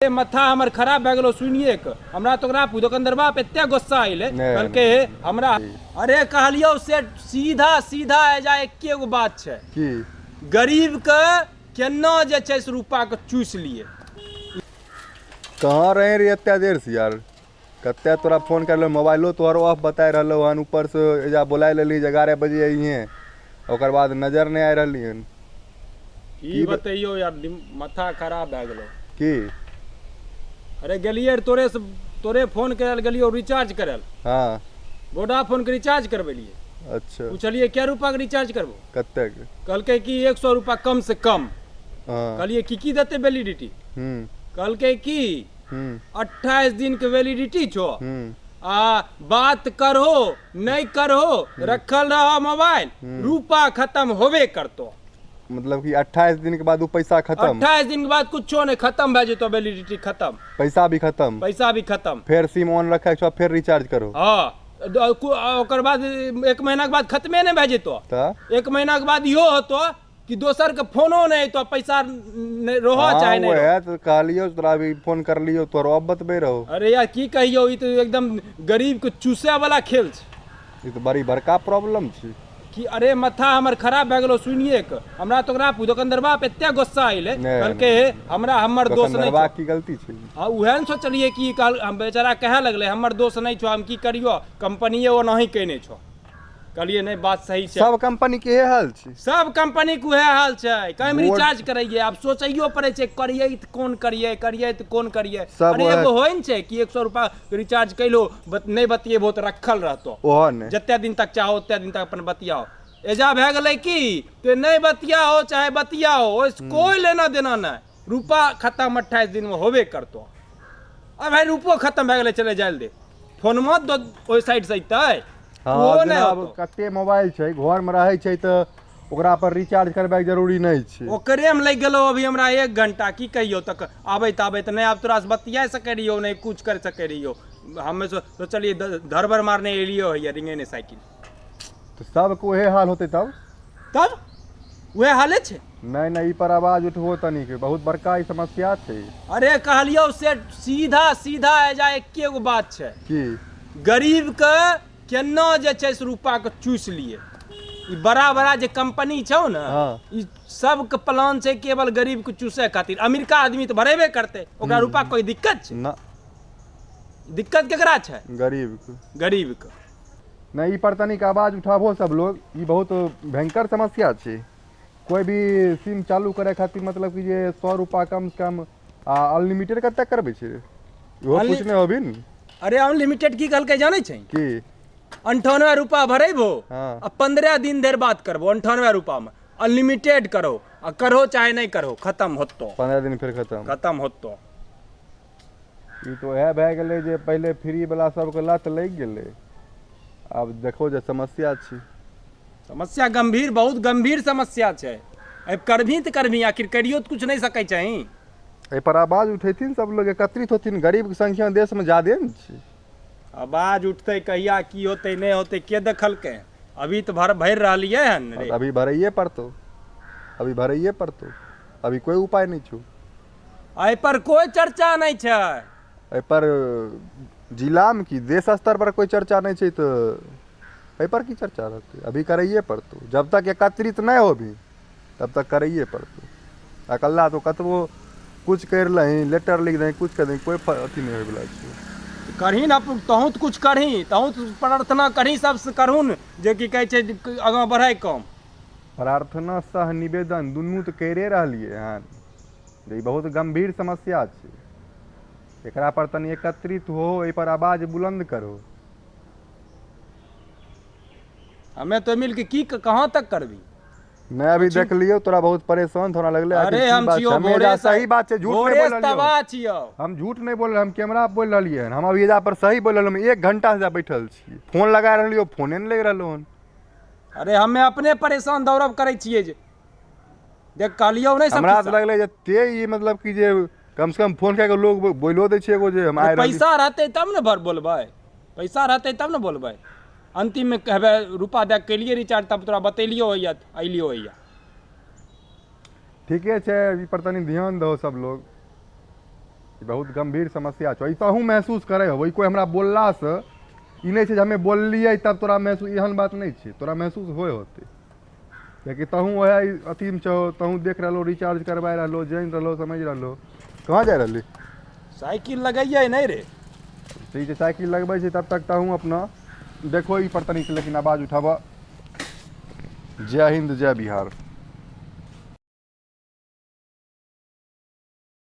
मथा हमर खराब भए गेलो सुनिए के हमरा तो दुकानदारवा पे एते गुस्सा आइले कहलके हमरा अरे कहलियो से सीधा सीधा आ जाए एके गो बात छै की गरीब के केना जे छै से रुपा के चूस लिए। कहाँ रहे रे एते देर से यार, कते तोरा फोन करलो मोबाइलो तोहर ऑफ बताय रहलो हन, ऊपर से एजा बुलाय लेली 11 बजे अइहे ओकर बाद नजर नहीं आ रहली हन। की बतैयो यार माथा खराब भए गेलो की अरे गेलिए तोरे फोन करल गेलियो रिचार्ज करल। हाँ वोडाफोन के रिचार्ज करवेलिए। अच्छा पूछलिए क्या रुपा के रिचार्ज करबो कते कहलके कि 100 रुपा कम से कम। हाँ कहलिए की देते वैलिडिटी कहलके कि 28 दिन के वैलिडिटी छो आ बात करहो नहीं करहो रखल रहो मोबाइल रुपा खत्म होबे करतो। मतलब कि 28 दिन के बाद वो पैसा खत्म, 28 दिन के बाद कुछो नहीं खत्म भए जेतो वैलिडिटी खत्म, पैसा भी खत्म, फिर सिम ऑन रखे के फिर रिचार्ज करो। हाँ ओकर बाद 1 महीना के बाद खत्मे नहीं भए जेतो। 1 महीना के बाद इहो होतो कि दोसर के फोनो नहीं तो पैसा नहीं रहो चाहे नहीं रहो। तो कहलियो तोरा भी फोन कर लियो तोरो अब बतबे रहो। अरे यार की कहियो ई तो एकदम गरीब के चूसे वाला खेल छै। ई तो बड़ी बड़का प्रॉब्लम छै कि अरे मथा हमर खराब भए गेलो सुनिए के हमरा तो दुकानदारवा पे एते गुस्सा आइले कहलके हमरा हमर दोस्त नहीं दुकानदारवा की गलती छै। हां उहे न सोचलिए कि हम बेचारा कहे लगले हमर दोस्त नहीं छो हम की करियो कंपनीए वो नहीं कहने छो। कहलिए नहीं बात सही छै, सब कंपनी के हाल छै, सब कंपनी के उहे हाल छै। कम रिचार्ज करैए अब सोचैयो पड़े छै करिए त कोन करिए त कोन करिए। अरे एगो होय न छै कि 100 रुपया रिचार्ज कैलो नहीं बतिएबो त रखल रहतो ओहन जते दिन तक चाहो ओते दिन तक अपन बतियाओ। एजा भए गेलै कि तो नहीं बतियाओ चाहे बतियाओ कोई लेना देना नहीं, रुपा खत्म 28 दिन में होबे करतो। अब भाई रुपो खत्म भए गेलै चले जाइल दे फोन मत दो ओइ साइड से अइतै। हाँ जनाब कते मोबाइल छै घर में रहे छै तो ओकरा पर रिचार्ज करबे जरूरी नहीं छै, ओकरे में लग गेलो अभी हमरा 1 घंटा की कहियो तक आबैत नहीं आब तोरा से बतिया सके रहियो नहीं कुछ कर सके रहियो। हमें सोचलिए धरबर मारने एलियो है रिंगे ने साइकिल तो सबको वही हाल होते तब वह हाले छे। नहीं पर आवाज उठबो तनी के बहुत बड़का समस्या छै। अरे कहलियो से सीधा सीधा आ जाए एके गो बात छै की गरीब के केना जे छै से रुपा के चूस लिए। ई बड़ा बड़ा जे कंपनी छौ ना ई सब के प्लान छै केवल गरीब के चूसे खातिर। अमेरिका आदमी तो भरेबे करते ओकरा रुपा कोई दिक्कत छै ना, दिक्कत केकरा छै गरीब के नहीं। ई पर तनिक आवाज उठाबो सब लोग, ई बहुत भयंकर समस्या छै। कोई भी सिम चालू करे खातिर मतलब कि जे 100 रुपया कम से कम अनलिमिटेड कते करबे छै इहो पूछने होबी न। अरे अनलिमिटेड की कहलकै जानै छै की 98 रुपया भरेबो आ 15 दिन देर बात करबो 98 रुपया में अनलिमिटेड करो आ करो चाहे नहीं करो खत्म होतो 15 दिन फिर खत्म होतो। ई तो है भए गेलै जे पहले फ्री वाला सबके लत लग गेलै, अब देखो जे समस्या छै, समस्या गंभीर बहुत गंभीर समस्या छै। अब करभी तो करभी आखिर करियो तो कुछ नहीं सकै छही। ए पर आवाज उठेथिन सब लोग एकत्रित होथिन, गरीब के संख्या देश में ज्यादा न छै। आवाज उठते कहिया की होते नहीं होते के देखलकै अभी तो भर रहलिए हन रे। अभी भरइए पड़तो अभी कोई उपाय नहीं छौ। एहि पर कोई चर्चा नहीं छै, एहि पर जिला में की देश स्तर पर कोई चर्चा नहीं छै तो एहि पर की चर्चा रहते। अभी करइए पड़तो जब तक एकत्रित नहीं होभी तब तक करइए पड़तो। अकल्ला तो कतबो कुछ कर लही लेटर लिख दही कुछ कर दही कोई अथी नहीं होइवला छै। करही ना तहूँ तो कुछ करही तहूँ तो प्रार्थना करही सबसे करहुन जे की कहै छै आगाँ बढ़ाई काम। प्रार्थना सह निवेदन दुनू तो करे रहलिए हन, ये बहुत गंभीर समस्या छै। एकरा पर तनी एकत्रित हो एहि पर आवाज बुलंद करो। हमें तो मिल के की कहाँ तक करबी मैं अभी देख लियो तोरा बहुत परेशान थोड़ा लगले। अरे हम सही बात छै, झूठ नहीं बोल रहलियो हम झूठ नहीं बोल रहे हम कैमरा बोल रहलिए हम अभी एजा पर सही बोल रहलियो। हम 1 घंटा से बैठल छी फोन लगा रहलियो फोने नहीं लग रहलो हन। अरे हमें अपने परेशान दौड़ब करै छियै जे देख कहलियो नहीं हमरा तो लगले जे ते ई मतलब कि जे कम से कम फोन कए के लोग बोलो दै छै एगो जे हम आइ पैसा रहते तब ने भर बोलबै, पैसा रहते तब ने बोलबै। अंतिम में कहबे रुपा दे के लिए रिचार्ज तब तोरा बतेलियो होइया अइलियो होइया। ठीके छै ई पर तनी ध्यान दो सब लोग। बहुत गंभीर समस्या छो। तहूँ महसूस करे हो, कोई हमरा बोलला से ई नहीं छै हमें बोललिए तब तोरा महसूस, एहन बात नहीं छै, तोरा महसूस होए होते। लेकिन तहूँ वह अथी में छो, तहूँ देख रहो, रिचार्ज करवा रहो, जान रहो, समझ रहो। कहाँ जा रही? साइकिल लगाइए नहीं रे? ठीक है, साइकिल लगबै छै तब तक तहूँ अपना देखो ई पर तनिक, लेकिन आवाज उठाबा। जय हिंद जय बिहार।